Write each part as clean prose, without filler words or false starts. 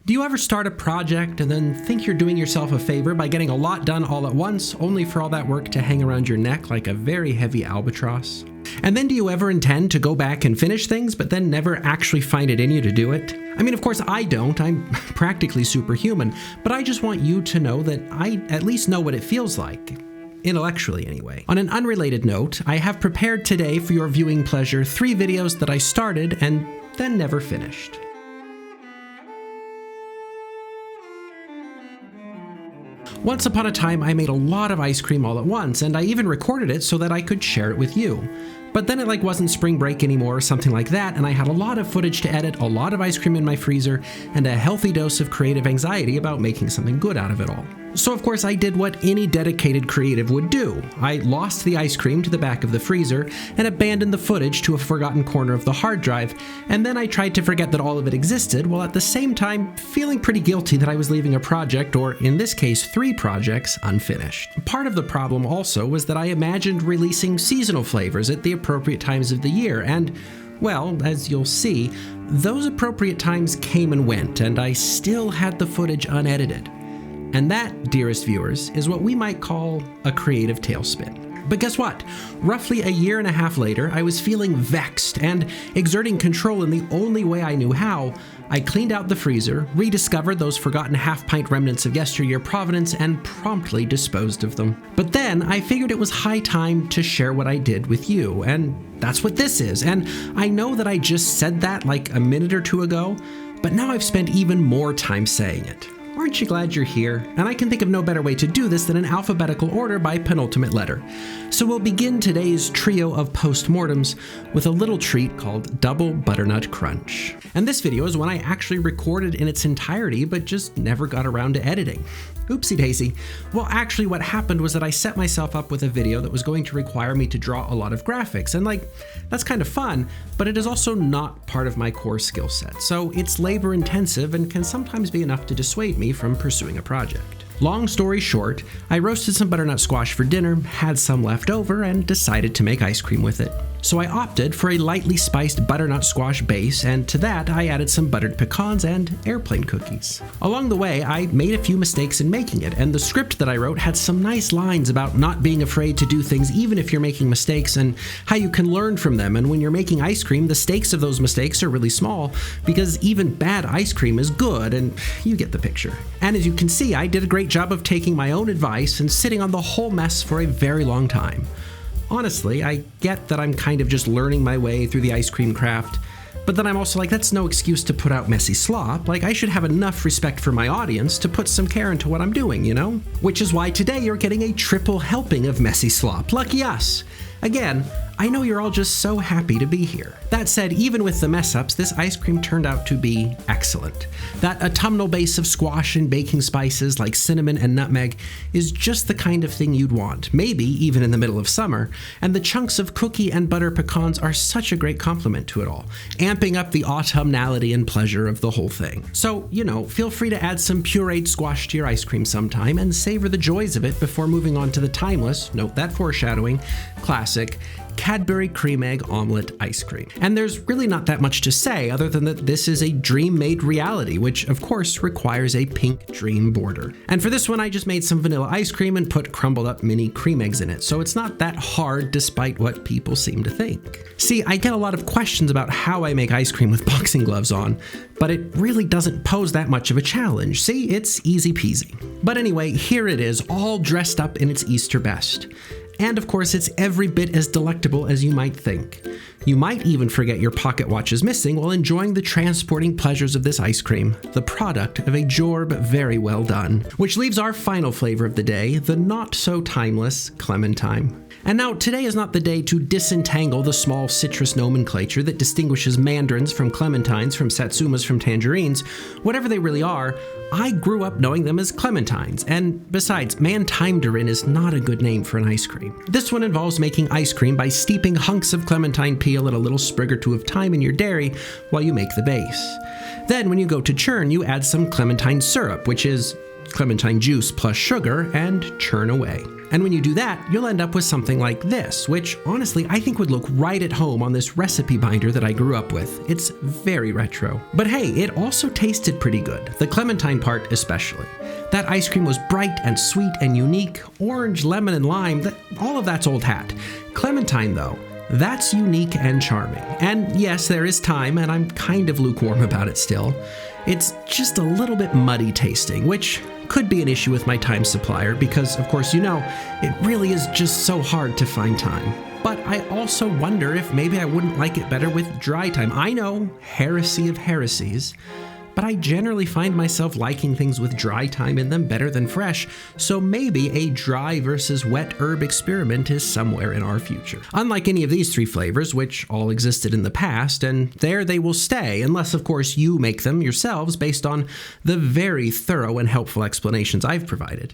Do you ever start a project and then think you're doing yourself a favor by getting a lot done all at once, only for all that work to hang around your neck like a very heavy albatross? And then do you ever intend to go back and finish things, but then never actually find it in you to do it? I mean, of course I don't. I'm practically superhuman, but I just want you to know that I at least know what it feels like. Intellectually, anyway. On an unrelated note, I have prepared today for your viewing pleasure 3 videos that I started and then never finished. Once upon a time, I made a lot of ice cream all at once, and I even recorded it so that I could share it with you. But then it wasn't spring break anymore or something like that, and I had a lot of footage to edit, a lot of ice cream in my freezer, and a healthy dose of creative anxiety about making something good out of it all. So of course I did what any dedicated creative would do. I lost the ice cream to the back of the freezer and abandoned the footage to a forgotten corner of the hard drive, and then I tried to forget that all of it existed, while at the same time feeling pretty guilty that I was leaving a project, or in this case 3 projects, unfinished. Part of the problem also was that I imagined releasing seasonal flavors at the appropriate times of the year, and well, as you'll see, those appropriate times came and went, and I still had the footage unedited. And that, dearest viewers, is what we might call a creative tailspin. But guess what? Roughly a year and a half later, I was feeling vexed and exerting control in the only way I knew how. I cleaned out the freezer, rediscovered those forgotten half-pint remnants of yesteryear Providence, and promptly disposed of them. But then I figured it was high time to share what I did with you, and that's what this is. And I know that I just said that like a minute or 2 ago, but now I've spent even more time saying it. Aren't you glad you're here? And I can think of no better way to do this than in alphabetical order by penultimate letter. So we'll begin today's trio of postmortems with a little treat called Double Butternut Crunch. And this video is one I actually recorded in its entirety, but just never got around to editing. Oopsie daisy. Well, actually what happened was that I set myself up with a video that was going to require me to draw a lot of graphics, and that's kind of fun, but it is also not part of my core skill set. So it's labor intensive and can sometimes be enough to dissuade me from pursuing a project. Long story short, I roasted some butternut squash for dinner, had some left over, and decided to make ice cream with it. So I opted for a lightly spiced butternut squash base, and to that I added some buttered pecans and airplane cookies. Along the way, I made a few mistakes in making it, and the script that I wrote had some nice lines about not being afraid to do things even if you're making mistakes, and how you can learn from them. And when you're making ice cream, the stakes of those mistakes are really small, because even bad ice cream is good, and you get the picture. And as you can see, I did a great job of taking my own advice and sitting on the whole mess for a very long time. Honestly, I get that I'm kind of just learning my way through the ice cream craft, but then I'm also that's no excuse to put out messy slop. I should have enough respect for my audience to put some care into what I'm doing, you know? Which is why today you're getting a triple helping of messy slop. Lucky us. Again, I know you're all just so happy to be here. That said, even with the mess-ups, this ice cream turned out to be excellent. That autumnal base of squash and baking spices like cinnamon and nutmeg is just the kind of thing you'd want, maybe even in the middle of summer, and the chunks of cookie and butter pecans are such a great complement to it all, amping up the autumnality and pleasure of the whole thing. So, feel free to add some pureed squash to your ice cream sometime and savor the joys of it before moving on to the timeless, note that foreshadowing, classic Cadbury cream egg omelet ice cream. And there's really not that much to say other than that this is a dream made reality, which of course requires a pink dream border. And for this one, I just made some vanilla ice cream and put crumbled up mini cream eggs in it, so it's not that hard despite what people seem to think. See, I get a lot of questions about how I make ice cream with boxing gloves on, but it really doesn't pose that much of a challenge. See, it's easy peasy. But anyway, here it is, all dressed up in its Easter best. And of course, it's every bit as delectable as you might think. You might even forget your pocket watch is missing while enjoying the transporting pleasures of this ice cream, the product of a job very well done. Which leaves our final flavor of the day, the not-so-timeless Clementhyme. And now, today is not the day to disentangle the small citrus nomenclature that distinguishes mandarins from clementines, from satsumas from tangerines. Whatever they really are, I grew up knowing them as clementines, and besides, mantimedarin is not a good name for an ice cream. This one involves making ice cream by steeping hunks of clementine peel and a little sprig or 2 of thyme in your dairy while you make the base. Then, when you go to churn, you add some clementine syrup, which is clementine juice plus sugar, and churn away. And when you do that, you'll end up with something like this, which honestly I think would look right at home on this recipe binder that I grew up with. It's very retro. But hey, it also tasted pretty good, the clementine part especially. That ice cream was bright and sweet and unique, orange, lemon, and lime, all of that's old hat. Clementine though, that's unique and charming. And yes, there is time, and I'm kind of lukewarm about it still. It's just a little bit muddy tasting, which could be an issue with my thyme supplier because, of course, you know, it really is just so hard to find thyme. But I also wonder if maybe I wouldn't like it better with dry thyme. I know, heresy of heresies, but I generally find myself liking things with dry thyme in them better than fresh, so maybe a dry versus wet herb experiment is somewhere in our future. Unlike any of these three flavors, which all existed in the past, and there they will stay, unless of course you make them yourselves based on the very thorough and helpful explanations I've provided.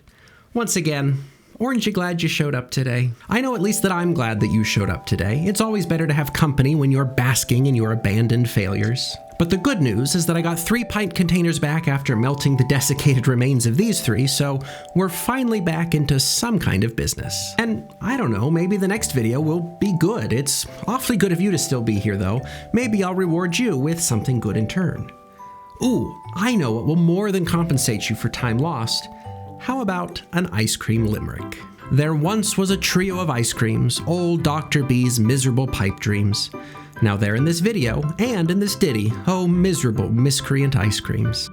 Once again, aren't you glad you showed up today? I know at least that I'm glad that you showed up today. It's always better to have company when you're basking in your abandoned failures. But the good news is that I got 3 pint containers back after melting the desiccated remains of these 3, so we're finally back into some kind of business. And I don't know, maybe the next video will be good. It's awfully good of you to still be here though. Maybe I'll reward you with something good in turn. Ooh, I know what will more than compensate you for time lost. How about an ice cream limerick? There once was a trio of ice creams, old Dr. B's miserable pipe dreams. Now they're in this video and in this ditty, oh miserable miscreant ice creams.